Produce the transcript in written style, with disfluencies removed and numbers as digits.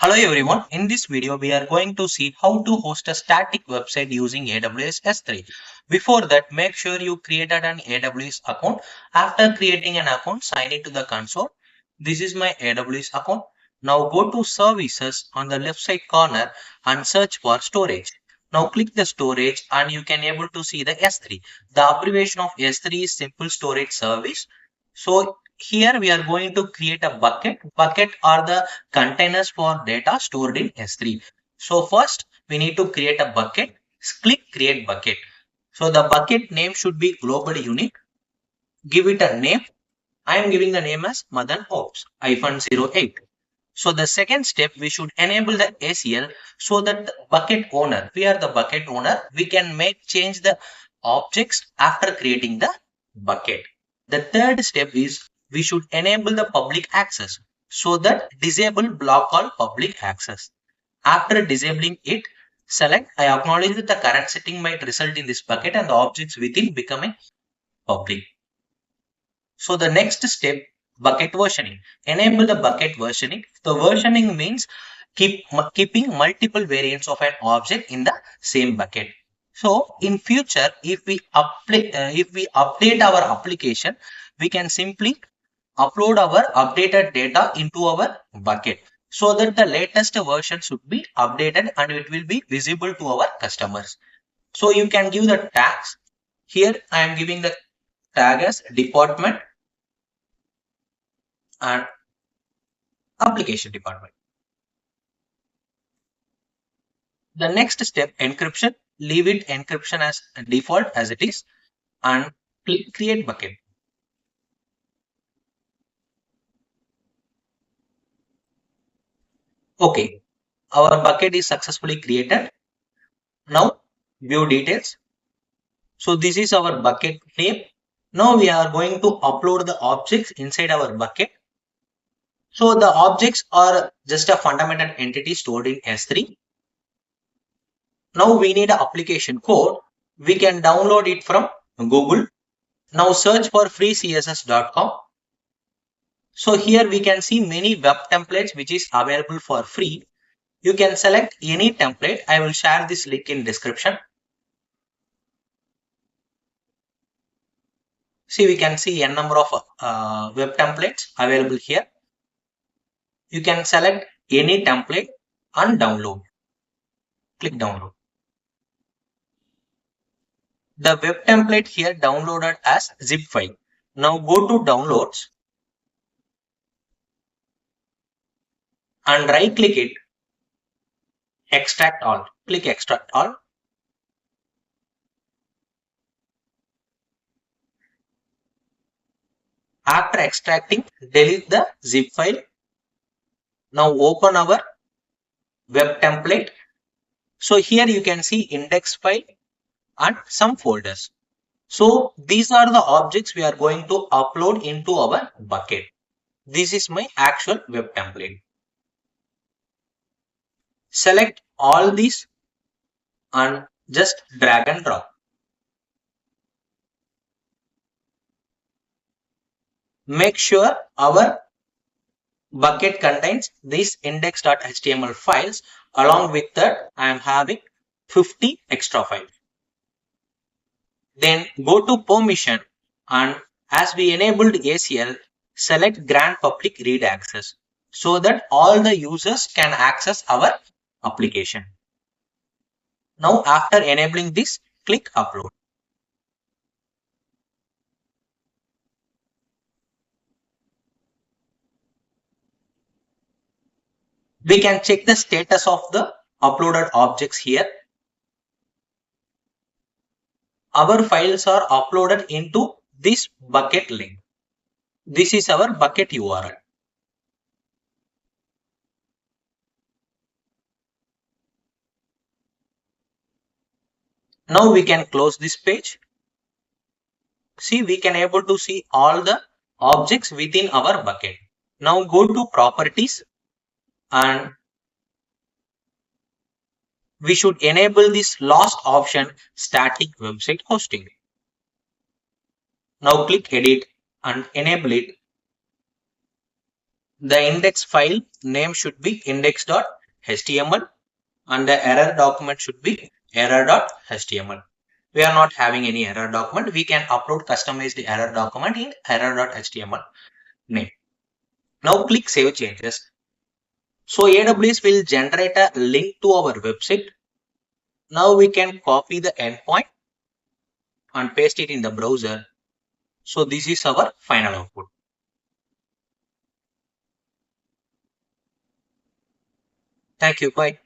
Hello everyone, in this video we are going to see how to host a static website using AWS S3. Before that, make sure you created an AWS account. After creating an account, sign into the console. This is my AWS account. Now go to services on the left side corner and search for storage. Now click the storage and you can able to see the S3. The abbreviation of S3 is simple storage service. So here we are going to create a bucket. Bucket are the containers for data stored in S3. So first we need to create a bucket. Click create bucket. So the bucket name should be globally unique. Give it a name. I am giving the name as Madan Ops -08. So the second step, we should enable the ACL so that the bucket owner, we are the bucket owner, we can change the objects after creating the bucket. The third step is we should enable the public access so that disable block all public access. After disabling it, select I acknowledge that the current setting might result in this bucket and the objects within becoming public. So the next step, bucket versioning. Enable the bucket versioning. The versioning means keeping multiple variants of an object in the same bucket. So in future, if we update our application, we can simply upload our updated data into our bucket so that the latest version should be updated and it will be visible to our customers. So you can give the tags. Here I am giving the tag as department and application department. The next step, encryption. Leave it encryption as default as it is and click create bucket. Okay, our bucket is successfully created. Now view details. So this is our bucket name. Now we are going to upload the objects inside our bucket. So the objects are just a fundamental entity stored in S3. Now we need an application code. We can download it from Google. Now search for freecss.com. So here we can see many web templates which is available for free. You can select any template. I will share this link in description. See, we can see a number of web templates available here. You can select any template and download. Click download. The web template here downloaded as zip file. Now go to downloads and right click it. Extract all. Click extract all. After extracting, delete the zip file. Now open our web template. So here you can see index file and some folders. So these are the objects we are going to upload into our bucket. This is my actual web template. Select all these and just drag and drop. Make sure our bucket contains these index.html files. Along with that, I am having 50 extra files. Then go to permission and as we enabled ACL, select grant public read access so that all the users can access our application. Now after enabling this, click upload. We can check the status of the uploaded objects here. Our files are uploaded into this bucket link. This is our bucket URL. Now we can close this page. See, we can able to see all the objects within our bucket. Now go to properties and we should enable this last option, static website hosting. Now click edit and enable it. The index file name should be index.html and the error document should be error.html. We are not having any error document. We can upload customized error document in error.html name. Now click Save Changes. So AWS will generate a link to our website. Now we can copy the endpoint and paste it in the browser. So this is our final output. Thank you. Bye.